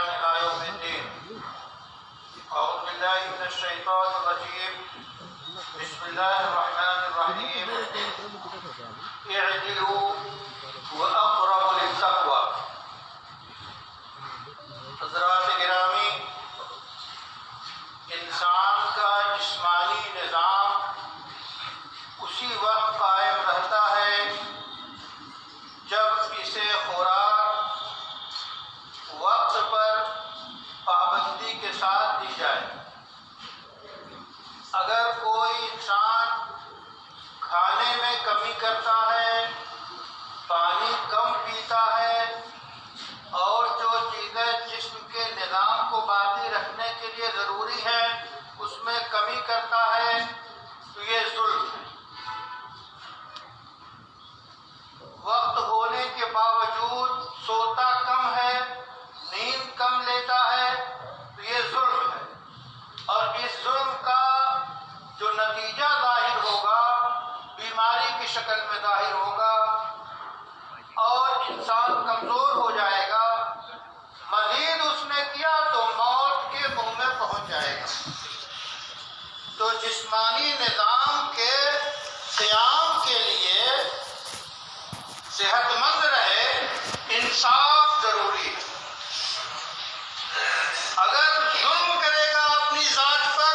إلى يوم الدين. أعوذ بالله من الشيطان الرجيم. بسم الله الرحمن الرحيم. اعدلوا وأقرب للتقوى. حضرات گرامی، انسان کا جسمانی نظام اسی وقت قائم رہتا ہے جب اسے خوراک وقت پر پابندی کے ساتھ دی جائے۔ اگر کوئی انسان کھانے میں کمی کرتا ہے، پانی کم پیتا ہے اور جو چیزیں جسم کے نظام کو باقی رکھنے کے لیے ضروری ہیں اس میں کمی کرتا ہے تو یہ ظلم ہے۔ وقت ہونے کے باوجود سوتا کم ہے، نیند کم لیتا ہے تو یہ ظلم ہے، اور اس ظلم کا جو نتیجہ ظاہر ہوگا بیماری کی شکل میں ظاہر ہوگا اور انسان کمزور ہو جائے گا، مزید اس نے کیا تو موت کے منہ میں پہنچ جائے گا۔ تو جسمانی نظام کے قیام کے لیے صحت مند رہے انصاف ضروری ہے۔ اگر ظلم کرے گا اپنی ذات پر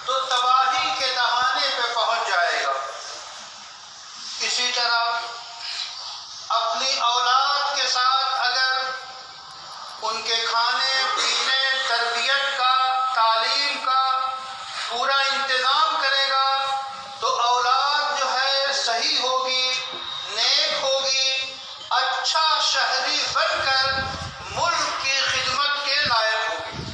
تو تباہی کے دہانے پہ پہنچ جائے گا۔ اسی طرح اپنی اولاد کے ساتھ اگر ان کے کھانے پینے، تربیت کا، تعلیم کا پورا انتظام کرے گا تو اولاد جو ہے صحیح ہوگی، نیک ہوگی، اچھا شہری بن کر ملک کی خدمت کے لائق ہوگی۔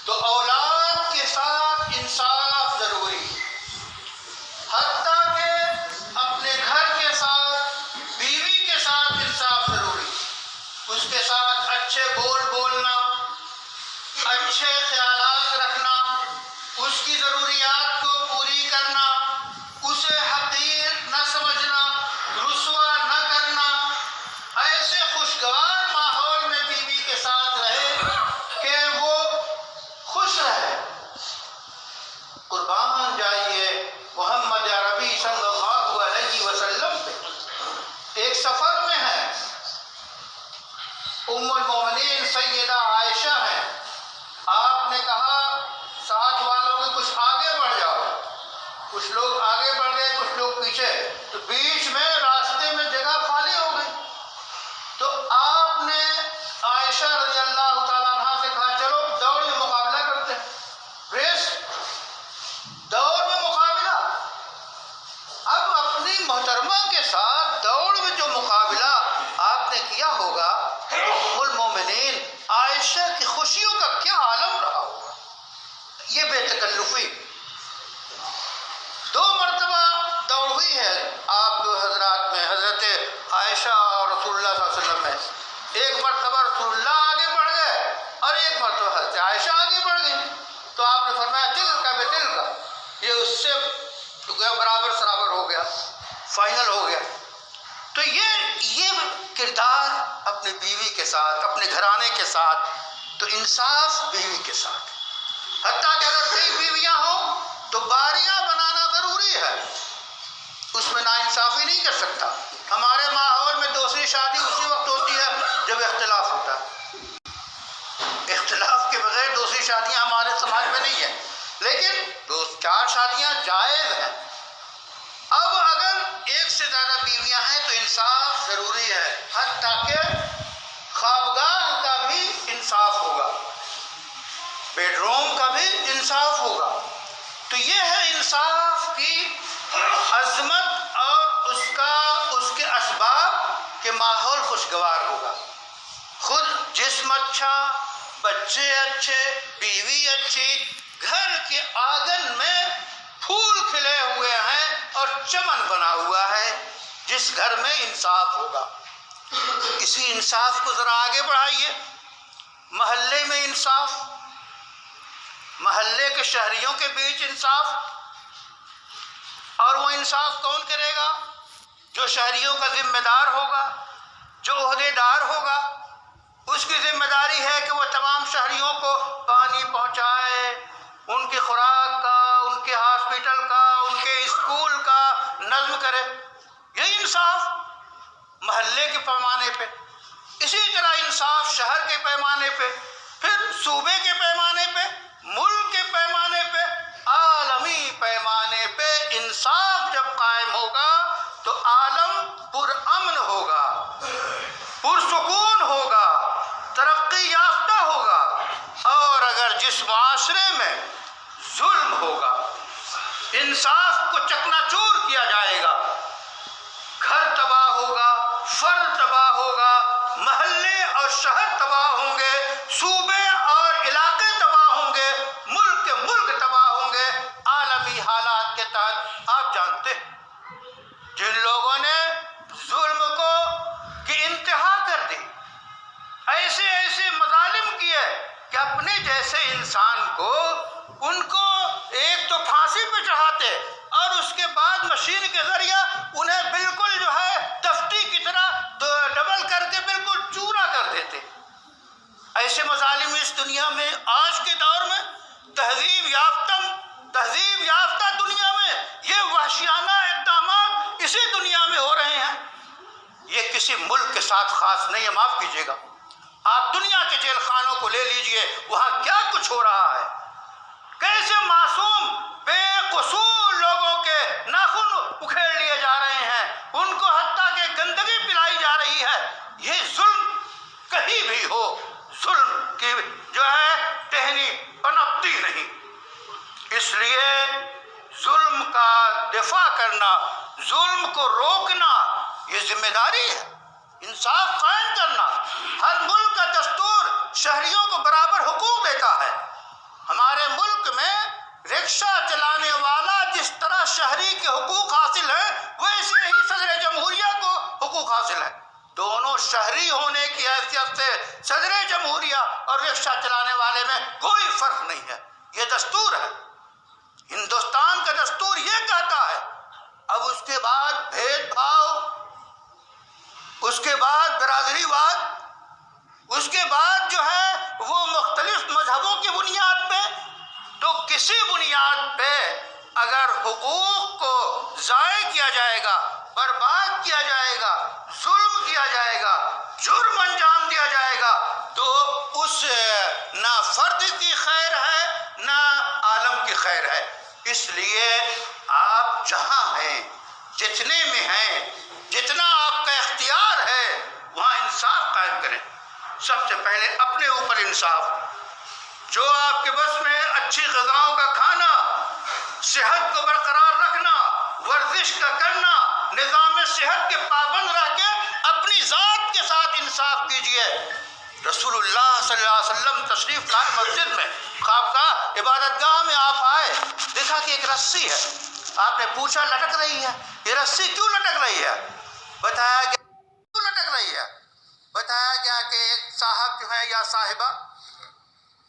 تو اولاد کے ساتھ انصاف ضروری ہے، حتیٰ کہ اپنے گھر کے ساتھ، بیوی کے ساتھ انصاف ضروری ہے۔ اس کے ساتھ اچھے بول بولنا، اچھے خیالات رکھنا، اس کی ضروریات کو پوری کرنا، اسے حقیر نہ سمجھنا، رسوا نہ کرنا، ایسے خوشگوار ماحول میں بیوی کے ساتھ رہے کہ وہ خوش رہے۔ قربان جائیے محمد عربی صلی اللہ علیہ وسلم پہ۔ ایک سفر میں ہے، ام المومنین سیدہ عائشہ ہیں، آپ نے کہا ساتھ والوں کے کچھ آگے بڑھ جاؤ۔ کچھ لوگ آگے بڑھ گئے، کچھ لوگ پیچھے، تو بیچ میں راستے میں جگہ خالی ہو گئی۔ تو آپ نے عائشہ رضی اللہ تعالیٰ عنہ سے کہا چلو دوڑ میں مقابلہ کرتے ہیں، ریس، دوڑ میں مقابلہ۔ اب اپنی محترمہ کے ساتھ دوڑ میں جو مقابلہ آپ نے کیا ہوگا، ام المومنین عائشہ کی خوشیوں کا کیا عالم رہا ہوگا۔ یہ بے تکلفی 2 مرتبہ دوڑ ہوئی ہے آپ حضرات میں، حضرت عائشہ اور رسول اللہ صلی اللہ علیہ وسلم میں۔ ایک مرتبہ رسول اللہ آگے بڑھ گئے اور ایک مرتبہ حضرت عائشہ آگے بڑھ گئی، تو آپ نے فرمایا دل کا بے دل کا، یہ اس سے برابر سرابر ہو گیا، فائنل ہو گیا۔ تو یہ کردار اپنی بیوی کے ساتھ، اپنے گھرانے کے ساتھ، تو انصاف بیوی کے ساتھ، حتیٰ کہ اگر کئی بیویاں ہوں تو باریاں بنانا ضروری ہے، اس میں ناانصافی نہیں کر سکتا۔ ہمارے ماحول میں دوسری شادی اسی وقت ہوتی ہے جب اختلاف ہوتا ہے۔ اختلاف کے بغیر دوسری شادیاں ہمارے سماج میں نہیں ہیں، لیکن 4 شادیاں جائز ہیں۔ اب اگر ایک سے زیادہ بیویاں ہیں تو انصاف ضروری ہے، حتیٰ کہ خوابگاہ کا بھی انصاف ہوگا، بیڈ روم کا بھی انصاف ہوگا۔ تو یہ ہے انصاف کی عظمت اور اس کے اسباب کہ ماحول خوشگوار ہوگا۔ خود جسم اچھا، بچے اچھے، بیوی اچھی، گھر کے آنگن میں پھول کھلے ہوئے ہیں اور چمن بنا ہوا ہے، جس گھر میں انصاف ہوگا۔ اسی انصاف کو ذرا آگے بڑھائیے، محلے میں انصاف، محلے کے شہریوں کے بیچ انصاف، اور وہ انصاف کون کرے گا؟ جو شہریوں کا ذمہ دار ہوگا، جو عہدے دار ہوگا، اس کی ذمہ داری شہریوں کو پانی پہنچائے، ان کی خوراک کا، ان کے ہاسپٹل کا، ان کے اسکول کا نظم کرے۔ یہی انصاف محلے کے پیمانے پہ، اسی طرح انصاف شہر کے پیمانے پہ، پھر صوبے کے پیمانے پہ، ملک کے پیمانے پہ، عالمی پیمانے پہ انصاف جب قائم ہوگا تو عالم پرامن ہوگا، پرسکون ہوگا، ترقی یافتہ ہوگا۔ اور اگر جس معاشرے میں ظلم ہوگا، انصاف کو چکنا چور کیا جائے گا، گھر تباہ ہوگا، فرد تباہ ہوگا، محلے اور شہر تباہ ہوں گے، صوبے اور علاقے تباہ ہوں گے، ملک تباہ ہوں گے۔ عالمی حالات کے تحت آپ جانتے ہیں جن لوگوں نے ظلم کو کی انتہا کر دی، ایسے ایسے مظالم کیے کہ اپنے جیسے انسان کو ان کو ایک تو پھانسی پہ چڑھاتے اور اس کے بعد مشین کے ذریعہ انہیں بالکل جو ہے تفتی کی طرح ڈبل کر کے بالکل چورا کر دیتے۔ ایسے مظالم اس دنیا میں آج کے دور میں تہذیب یافتہ دنیا میں یہ وحشیانہ اقدامات اسی دنیا میں ہو رہے ہیں۔ یہ کسی ملک کے ساتھ خاص نہیں ہے، معاف کیجیے گا، آپ دنیا کے جیل خانوں کو لے لیجئے، وہاں کیا کچھ ہو رہا ہے، کیسے معصوم بے قصور لوگوں کے ناخن اکھیڑ لیے جا رہے ہیں، ان کو حتیٰ کہ گندگی پلائی جا رہی ہے۔ یہ ظلم کہیں بھی ہو، ظلم کی جو ہے ٹہنی پنپتی نہیں۔ اس لیے ظلم کا دفاع کرنا، ظلم کو روکنا یہ ذمہ داری ہے، انصاف قائم کرنا۔ ہر ملک کا دستور شہریوں کو برابر حقوق دیتا ہے۔ ہمارے ملک میں رکشہ چلانے والا جس طرح شہری کے حقوق حاصل ہیں، ویسے ہی صدر جمہوریہ کو حقوق حاصل ہیں۔ دونوں شہری ہونے کی حیثیت سے صدر جمہوریہ اور رکشہ چلانے والے میں کوئی فرق نہیں ہے، یہ دستور ہے، ہندوستان کا دستور یہ کہتا ہے۔ اب اس کے بعد بھید بھاؤ، اس کے بعد برادری واد، اس کے بعد جو ہے وہ مختلف مذہبوں کی بنیاد پہ، تو کسی بنیاد پہ اگر حقوق کو ضائع کیا جائے گا، برباد کیا جائے گا، ظلم کیا جائے گا، جرم انجام دیا جائے گا، تو اس نہ فرد کی خیر ہے نہ عالم کی خیر ہے۔ اس لیے آپ جہاں ہیں، جتنے میں ہیں، جتنا آپ کا اختیار ہے، وہاں انصاف قائم کریں۔ سب سے پہلے اپنے اوپر انصاف، جو آپ کے بس میں اچھی غذاؤں کا کھانا، صحت کو برقرار رکھنا، ورزش کا کرنا، نظام صحت کے پابند رہ کے اپنی ذات کے ساتھ انصاف کیجئے۔ رسول اللہ صلی اللہ علیہ وسلم تشریف لائے مسجد میں، خانقاہ عبادت گاہ میں آپ آئے، دیکھا کہ ایک رسی ہے، آپ نے پوچھا لٹک رہی ہے، یہ رسی کیوں لٹک رہی ہے؟ بتایا گیا کیوں لٹک رہی ہے؟ بتایا گیا کہ ایک صاحب جو ہے یا صاحبہ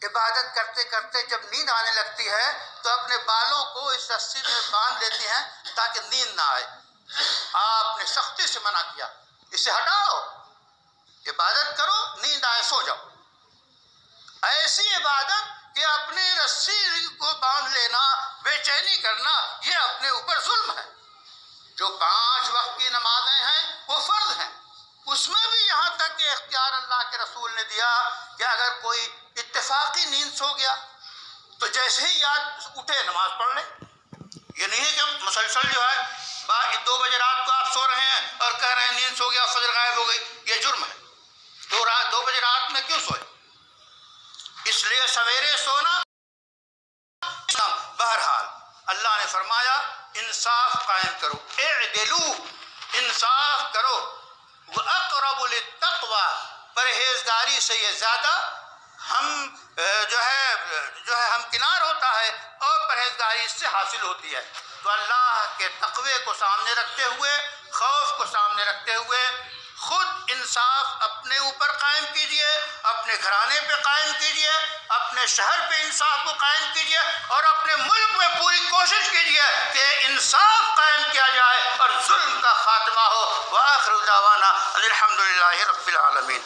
عبادت کرتے کرتے جب نیند آنے لگتی ہے تو اپنے بالوں کو اس رسی میں باندھ لیتی ہیں تاکہ نیند نہ آئے۔ آپ نے سختی سے منع کیا، اسے ہٹاؤ، عبادت کرو، نیند آئے سو جاؤ۔ ایسی عبادت کہ اپنی رسی کو باندھ لینا، بے چینی کرنا، یہ اپنے اوپر ظلم ہے۔ جو 5 وقت کی نمازیں ہیں وہ فرض ہیں، اس میں بھی یہاں تک کہ اختیار اللہ کے رسول نے دیا کہ اگر کوئی اتفاقی نیند سو گیا تو جیسے ہی یاد اٹھے نماز پڑھ لیں۔ یہ نہیں ہے کہ مسلسل جو ہے 2 بجے رات کو آپ سو رہے ہیں اور کہہ رہے ہیں نیند سو گیا، فجر غائب ہو گئی، یہ جرم ہے۔ 2 بجے رات میں کیوں سوئے؟ اس لیے سویرے سونا۔ بہرحال اللہ نے فرمایا انصاف قائم کرو، اعدلو، انصاف کرو، وَأَقْرَبُ لِلتَّقْوَى، پرہیزگاری سے یہ زیادہ جو ہے ہمکنار ہوتا ہے اور پرہیزگاری اس سے حاصل ہوتی ہے۔ تو اللہ کے تقوی کو سامنے رکھتے ہوئے، خوف کو سامنے رکھتے ہوئے خود انصاف اپنے اوپر قائم کیجئے، اپنے گھرانے پہ قائم کیجئے، اپنے شہر پہ انصاف کو قائم کیجئے اور اپنے ملک میں پوری کوشش کیجئے کہ انصاف قائم کیا جائے اور ظلم کا خاتمہ ہو۔ وآخر دعوانا الحمدللہ رب العالمین۔